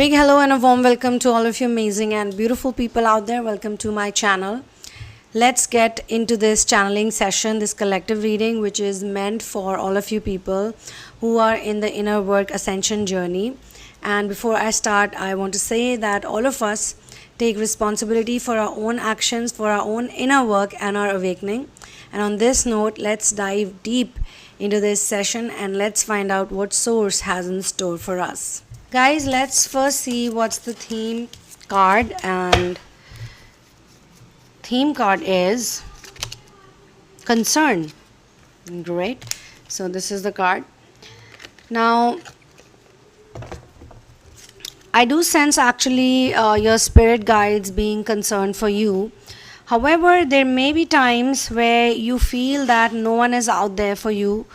big hello and a warm welcome to all of you amazing and beautiful people out there. Welcome to my channel. Let's get into this channeling session, this collective reading, which is meant for all of you people who are in the inner work ascension journey. And before I start, I want to say that all of us take responsibility for our own actions, for our own inner work and our awakening. And on this note, let's dive deep into this session and let's find out what Source has in store for us. Guys, let's first see what's the theme card, and theme card is concern. Great. So this is the card. Now, I do sense actually your spirit guides being concerned for you. However, there may be times where you feel that no one is out there for you,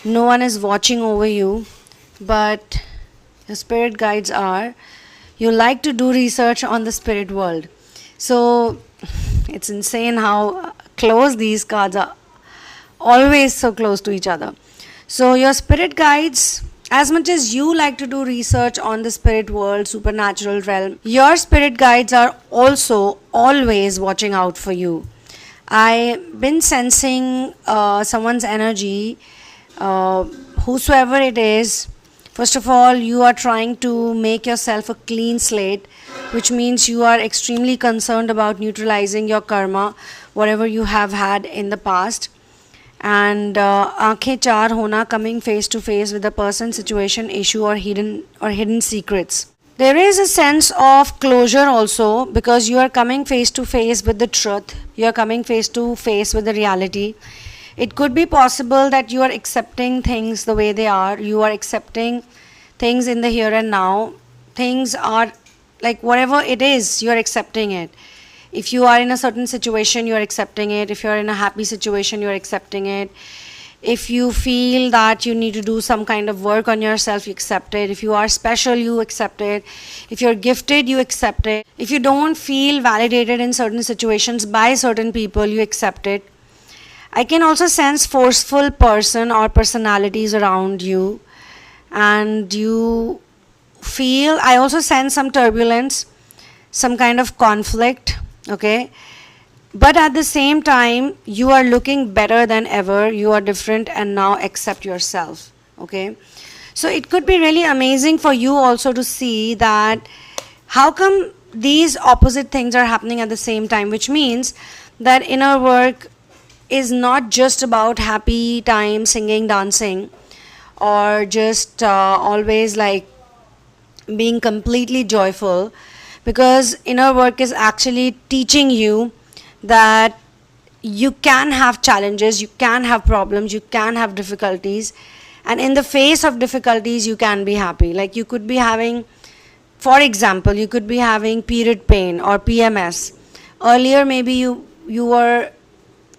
no one is watching over you, but your spirit guides are. You like to do research on the spirit world. So it's insane how close these cards are, always so close to each other. So your spirit guides, as much as you like to do research on the spirit world, supernatural realm, your spirit guides are also always watching out for you. I've been sensing someone's energy, whosoever it is. First of all, you are trying to make yourself a clean slate, which means you are extremely concerned about neutralizing your karma, whatever you have had in the past. And aankhein char hona, coming face to face with a person, situation, issue or hidden secrets. There is a sense of closure also, because you are coming face to face with the truth. You are coming face to face with the reality. It could be possible that you are accepting things the way they are. You are accepting things in the here and now. Things are like whatever it is, you are accepting it. If you are in a certain situation, you are accepting it. If you are in a happy situation, you are accepting it. If you feel that you need to do some kind of work on yourself, you accept it. If you are special, you accept it. If you're gifted, you accept it. If you don't feel validated in certain situations by certain people, you accept it. I can also sense forceful person or personalities around you, and you feel, I also sense some turbulence, some kind of conflict, okay? But at the same time, you are looking better than ever. You are different and now accept yourself, okay? So it could be really amazing for you also to see that how come these opposite things are happening at the same time, which means that inner work is not just about happy time, singing, dancing, or just always like being completely joyful, because inner work is actually teaching you that you can have challenges, you can have problems, you can have difficulties, and in the face of difficulties you can be happy. Like you could be having, for example, you could be having period pain or PMS. Earlier maybe you were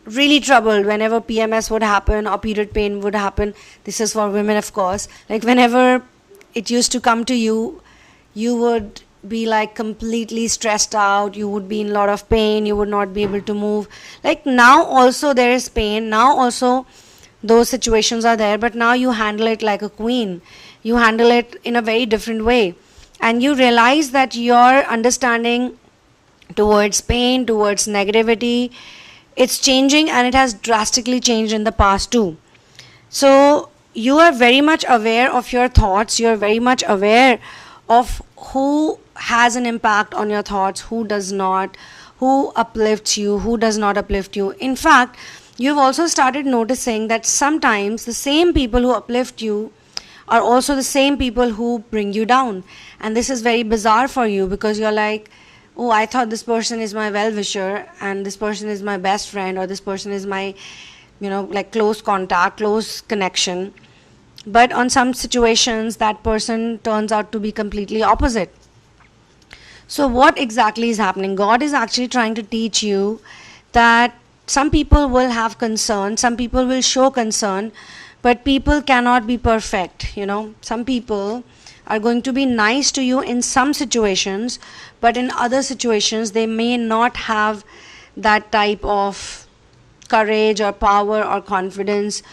really troubled whenever PMS would happen or period pain would happen. This is for women, of course. Like whenever it used to come to you, you would be like completely stressed out, you would be in a lot of pain, you would not be able to move. Like now also there is pain, now also those situations are there, but now you handle it like a queen. You handle it in a very different way, and you realize that your understanding towards pain, towards negativity, it's changing, and it has drastically changed in the past too. So you are very much aware of your thoughts. You are very much aware of who has an impact on your thoughts, who does not, who uplifts you, who does not uplift you. In fact, you've also started noticing that sometimes the same people who uplift you are also the same people who bring you down. And this is very bizarre for you, because you're like, oh, I thought this person is my well-wisher, and this person is my best friend, or this person is my, like close contact, close connection. But on some situations, that person turns out to be completely opposite. So what exactly is happening? God is actually trying to teach you that some people will have concern, some people will show concern, but people cannot be perfect, Some people are going to be nice to you in some situations, but in other situations they may not have that type of courage or power or confidence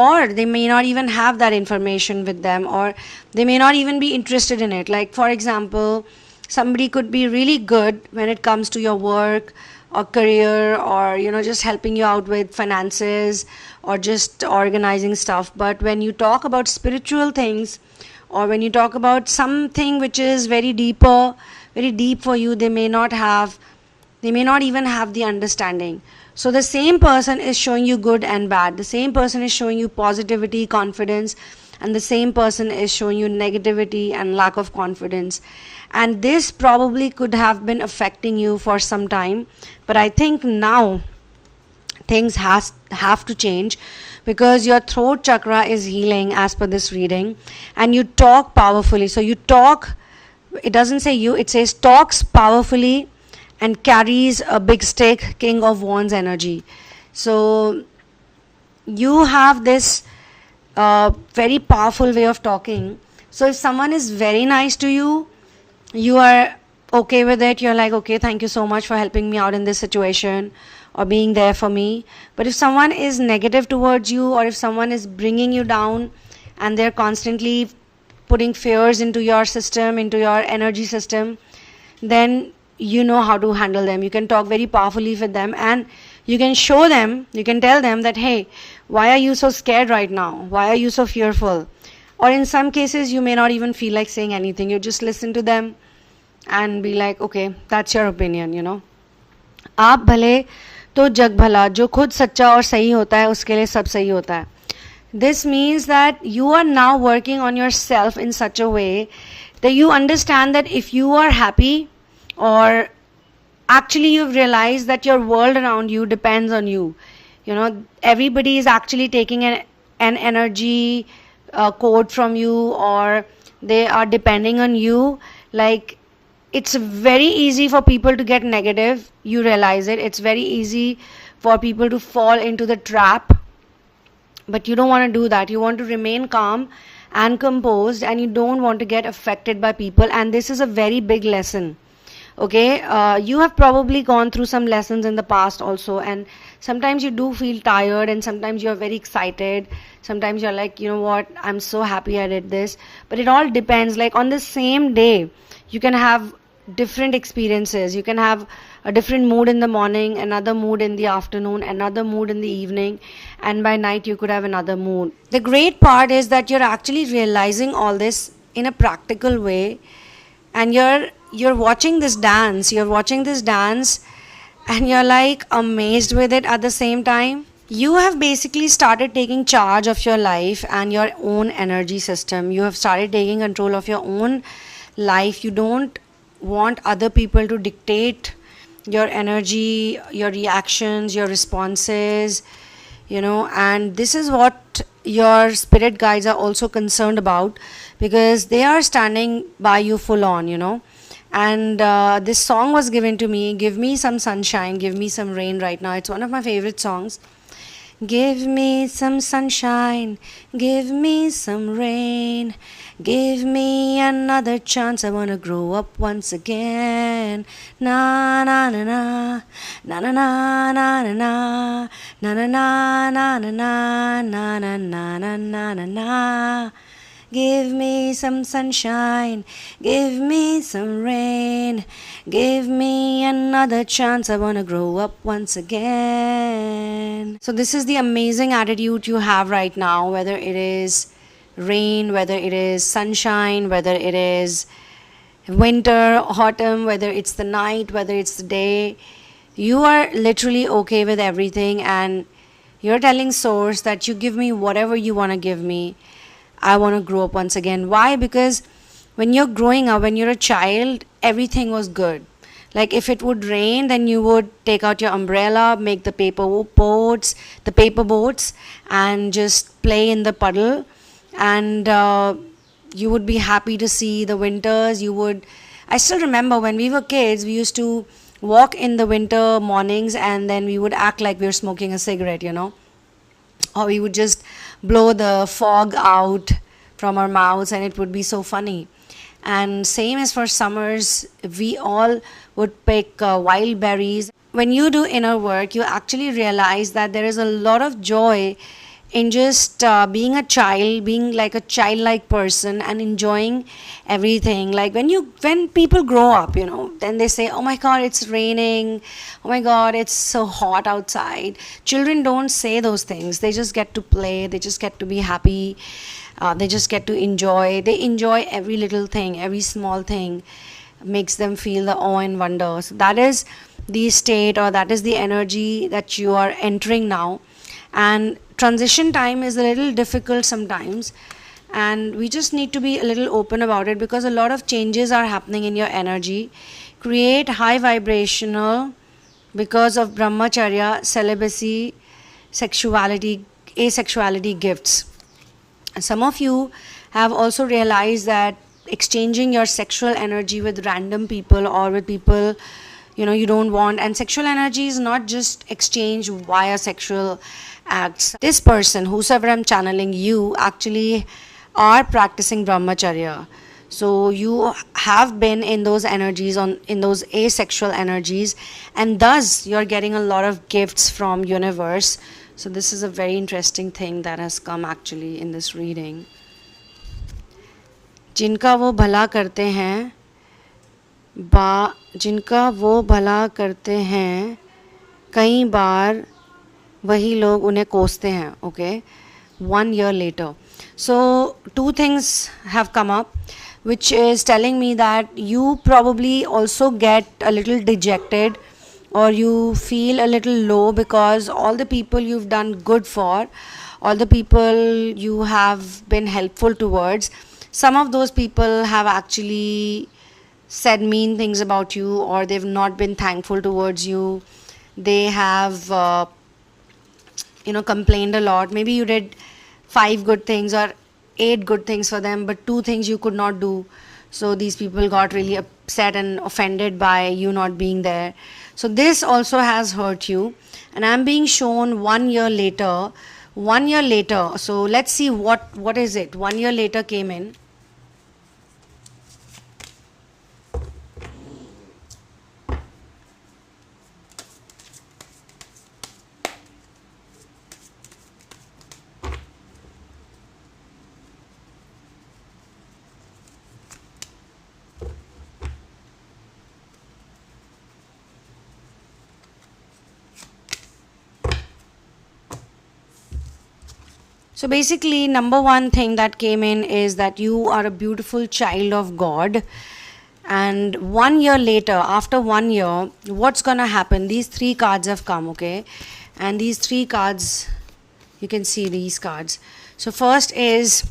or they may not even have that information with them, or they may not even be interested in it. Like for example, somebody could be really good when it comes to your work or career, or just helping you out with finances or just organizing stuff, but when you talk about spiritual things, or when you talk about something which is very deep for you, they may not even have the understanding. So the same person is showing you good and bad, the same person is showing you positivity, confidence, and the same person is showing you negativity and lack of confidence. And this probably could have been affecting you for some time, but I think now things have to change, because your throat chakra is healing as per this reading, and you talk powerfully. So you talk, it doesn't say you, it says talks powerfully and carries a big stick, King of Wands energy. So you have this very powerful way of talking. So if someone is very nice to you, you are okay with it. You're like, okay, thank you so much for helping me out in this situation or being there for me. But if someone is negative towards you, or if someone is bringing you down and they're constantly putting fears into your system, into your energy system, then you know how to handle them. You can talk very powerfully with them, and you can show them, you can tell them that, hey, why are you so scared right now? Why are you so fearful? Or in some cases, you may not even feel like saying anything. You just listen to them and be like, okay, that's your opinion. आप भले तो जग भला, जो खुद सच्चा और सही होता है उसके लिए सब सही होता है. This means that you are now working on yourself in such a way that you understand that if you are happy, or actually you've realized that your world around you depends on you. Everybody is actually taking an energy code from you, or they are depending on you. Like, it's very easy for people to get negative. You realize it. It's very easy for people to fall into the trap. But you don't want to do that. You want to remain calm and composed, and you don't want to get affected by people. And this is a very big lesson. Okay, you have probably gone through some lessons in the past also, and sometimes you do feel tired, and sometimes you're very excited. Sometimes you're like, you know what, I'm so happy I did this. But it all depends. Like on the same day, you can have different experiences. You can have a different mood in the morning, another mood in the afternoon, another mood in the evening, and by night you could have another mood. The great part is that you're actually realizing all this in a practical way, and you're watching this dance, and you're like amazed with it at the same time. You have basically started taking charge of your life and your own energy system. You have started taking control of your own life. You don't want other people to dictate your energy, your reactions, your responses, and this is what your spirit guides are also concerned about, because they are standing by you full on. And this song was given to me, Give Me Some Sunshine, Give Me Some Rain. Right now it's one of my favorite songs. Give me some sunshine, give me some rain, give me another chance, I wanna grow up once again. Na na na na, na na na na na na, na na na na na na, na na na na na na. Give me some sunshine, give me some rain, give me another chance, I wanna grow up once again. So this is the amazing attitude you have right now, whether it is rain, whether it is sunshine, whether it is winter, autumn, whether it's the night, whether it's the day. You are literally okay with everything, and you're telling Source that you give me whatever you want to give me. I want to grow up once again. Why? Because when you're growing up, when you're a child, everything was good. Like if it would rain, then you would take out your umbrella, make the paper boats, and just play in the puddle. And you would be happy to see the winters. I still remember when we were kids, we used to walk in the winter mornings, and then we would act like we were smoking a cigarette, or we would just blow the fog out from our mouths, and it would be so funny. And same as for summers, we all would pick wild berries. When you do inner work, you actually realize that there is a lot of joy in just being a child, being like a childlike person and enjoying everything. Like when people grow up, then they say, oh my god, it's raining, oh my god, it's so hot outside. Children don't say those things. They just get to play, they just get to be happy, they just get to enjoy. They enjoy every little thing, every small thing makes them feel the awe and wonder. So that is the state, or that is the energy that you are entering now. And transition time is a little difficult sometimes, and we just need to be a little open about it, because a lot of changes are happening in your energy. Create high vibrational, because of brahmacharya, celibacy, sexuality, asexuality gifts. Some of you have also realized that exchanging your sexual energy with random people, or with people you don't want, and sexual energy is not just exchange via sexual acts. This person, whosoever I'm channeling, you actually are practicing brahmacharya. So you have been in those energies, in those asexual energies, and thus you're getting a lot of gifts from universe. So this is a very interesting thing that has come actually in this reading. जिनका वो भला करते हैं जिनका वो भला करते हैं, कई बार वही लोग उन्हें कोसते हैं. Okay, 1 year later. So 2 things have come up, which is telling me that you probably also get a little dejected, or you feel a little low, because all the people you've done good for, all the people you have been helpful towards, some of those people have actually said mean things about you, or they've not been thankful towards you. They have complained a lot. Maybe you did 5 good things or 8 good things for them, but 2 things you could not do. So these people got really upset and offended by you not being there. So this also has hurt you, and I'm being shown 1 year later. 1 year later, so let's see what is it. 1 year later came in. So basically, number one thing that came in is that you are a beautiful child of God. And 1 year later, after 1 year, what's gonna happen? These 3 cards have come, okay? And these 3 cards, you can see these cards. So first is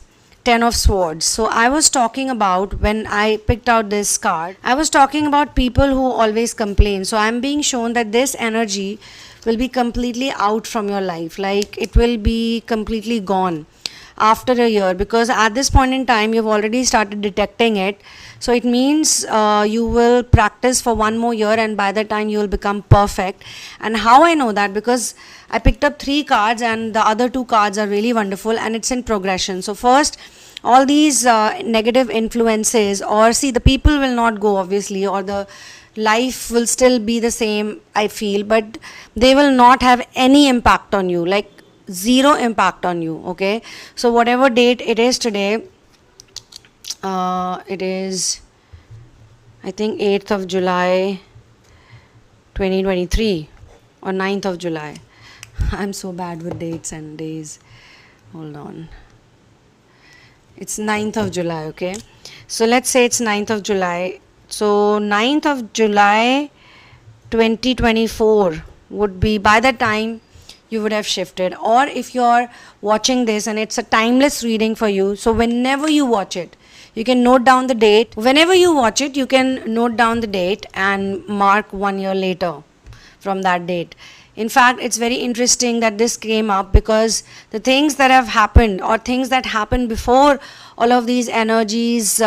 10 of Swords. So I was talking about, when I picked out this card, I was talking about people who always complain. So I'm being shown that this energy will be completely out from your life. Like, it will be completely gone after a year, because at this point in time you've already started detecting it. So it means you will practice for 1 more year, and by that time you will become perfect. And how I know that? Because I picked up 3 cards and the other 2 cards are really wonderful, and it's in progression. So first, all these negative influences, or see, the people will not go obviously, or the life will still be the same, I feel, but they will not have any impact on you, like 0 impact on you. Okay, so whatever date it is today, it is, I think, 8th of July 2023 or 9th of July. I'm so bad with dates and days. Hold on. It's 9th of July, okay? So let's say it's 9th of July. So 9th of July 2024 would be, by the time you would have shifted. Or if you're watching this and it's a timeless reading for you, so whenever you watch it, you can note down the date. Whenever you watch it, you can note down the date and mark 1 year later from that date. In fact, it's very interesting that this came up, because the things that have happened, or things that happened before all of these energies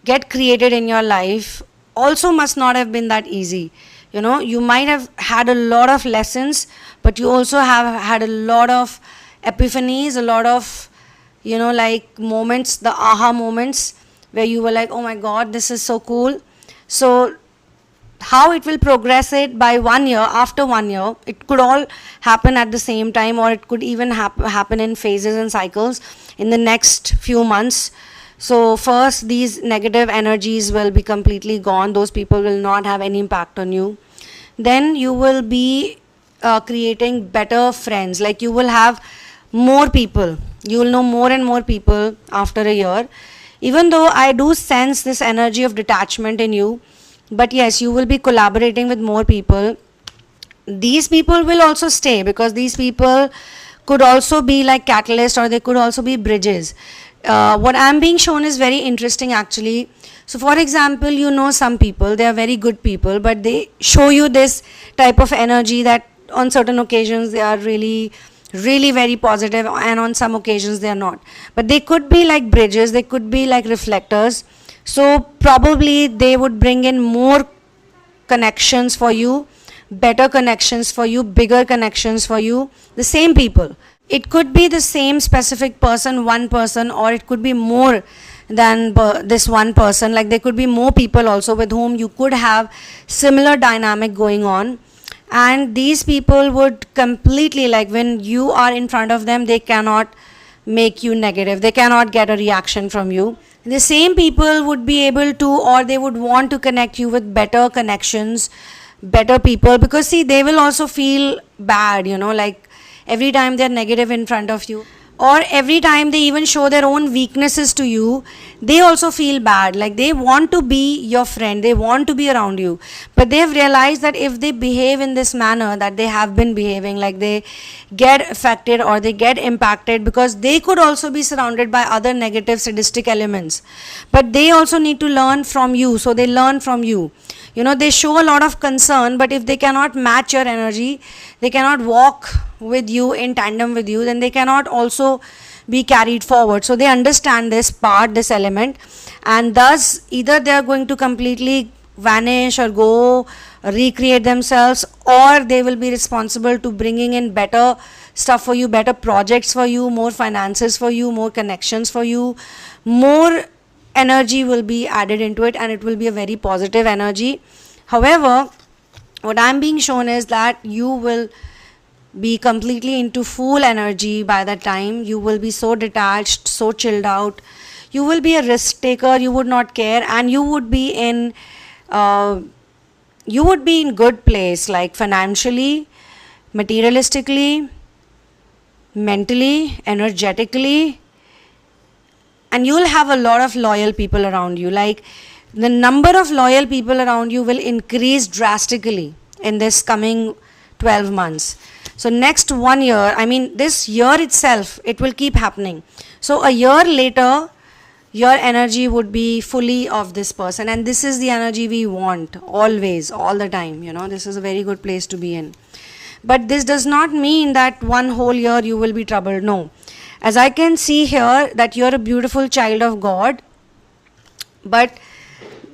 get created in your life, also must not have been that easy. You might have had a lot of lessons, but you also have had a lot of epiphanies, a lot of like moments, the aha moments, where you were like, oh my god, this is so cool. So how it will progress it by 1 year, after 1 year, it could all happen at the same time, or it could even happen in phases and cycles in the next few months. So first, these negative energies will be completely gone. Those people will not have any impact on you. Then you will be creating better friends. Like you will have more people. You will know more and more people after a year. Even though I do sense this energy of detachment in you, but yes, you will be collaborating with more people. These people will also stay, because these people could also be like catalysts, or they could also be bridges. What I'm being shown is very interesting actually. So for example, you know some people, they are very good people, but they show you this type of energy that on certain occasions they are really very positive, and on some occasions they are not. But they could be like bridges, they could be like reflectors. So probably they would bring in more connections for you, better connections for you, bigger connections for you, the same people. It could be the same specific person, one person, or it could be more than this one person. Like there could be more people also with whom you could have similar dynamic going on. And these people would completely, like when you are in front of them, they cannot make you negative, they cannot get a reaction from you. The same people would be able to, or they would want to connect you with better connections, better people, because see, they will also feel bad, like every time they're negative in front of you, or every time they even show their own weaknesses to you, they also feel bad. Like they want to be your friend, they want to be around you, but they've realized that if they behave in this manner that they have been behaving, like they get affected or they get impacted, because they could also be surrounded by other negative sadistic elements, but they also need to learn from you. So they learn from you. They show a lot of concern, but if they cannot match your energy, they cannot walk with you in tandem with you, then they cannot also be carried forward. So they understand this part, this element, and thus either they are going to completely vanish or go recreate themselves, or they will be responsible to bringing in better stuff for you, better projects for you, more finances for you, more connections for you, more energy will be added into it, and it will be a very positive energy. However, what I'm being shown is that you will be completely into full energy by that time. You will be so detached, so chilled out. You will be a risk taker, you would not care, and you would be in good place, like financially, materialistically, mentally, energetically, and you'll have a lot of loyal people around you. Like the number of loyal people around you will increase drastically in this coming 12 months. So next 1 year, this year itself, it will keep happening. So a year later, your energy would be fully of this person, and this is the energy we want always, all the time. This is a very good place to be in. But this does not mean that one whole year you will be troubled. No. As I can see here that you're a beautiful child of God, but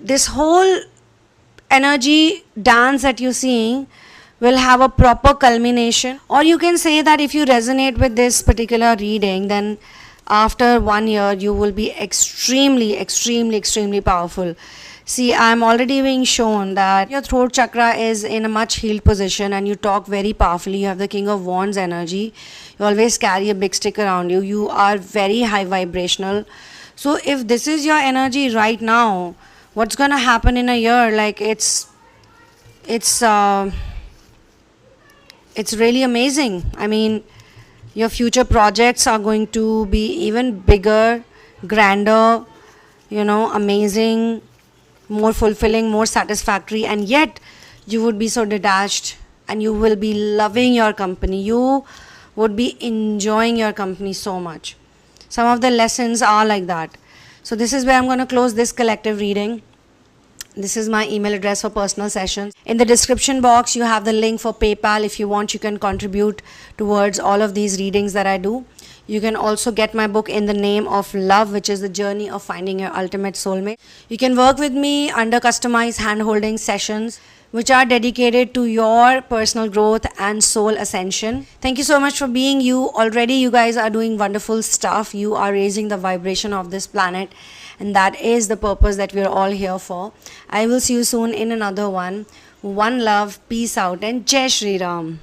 this whole energy dance that you're seeing will have a proper culmination. Or you can say that if you resonate with this particular reading, then after 1 year you will be extremely powerful. See, I'm already being shown that your throat chakra is in a much healed position, and you talk very powerfully. You have the King of Wands energy. You always carry a big stick around you. You are very high vibrational. So if this is your energy right now, what's gonna happen in a year? Like it's really amazing. Your future projects are going to be even bigger, grander, amazing, more fulfilling, more satisfactory, and yet you would be so detached, and you will be loving your company. You would be enjoying your company so much. Some of the lessons are like that. So this is where I'm going to close this collective reading. This is my email address for personal sessions. In the description box, you have the link for PayPal. If you want, you can contribute towards all of these readings that I do. You can also get my book In the Name of Love, which is the journey of finding your ultimate soulmate. You can work with me under customized hand-holding sessions which are dedicated to your personal growth and soul ascension. Thank you so much for being you. Already, you guys are doing wonderful stuff. You are raising the vibration of this planet, and that is the purpose that we're all here for. I will see you soon in another one. One love, peace out, and Jai Shri Ram.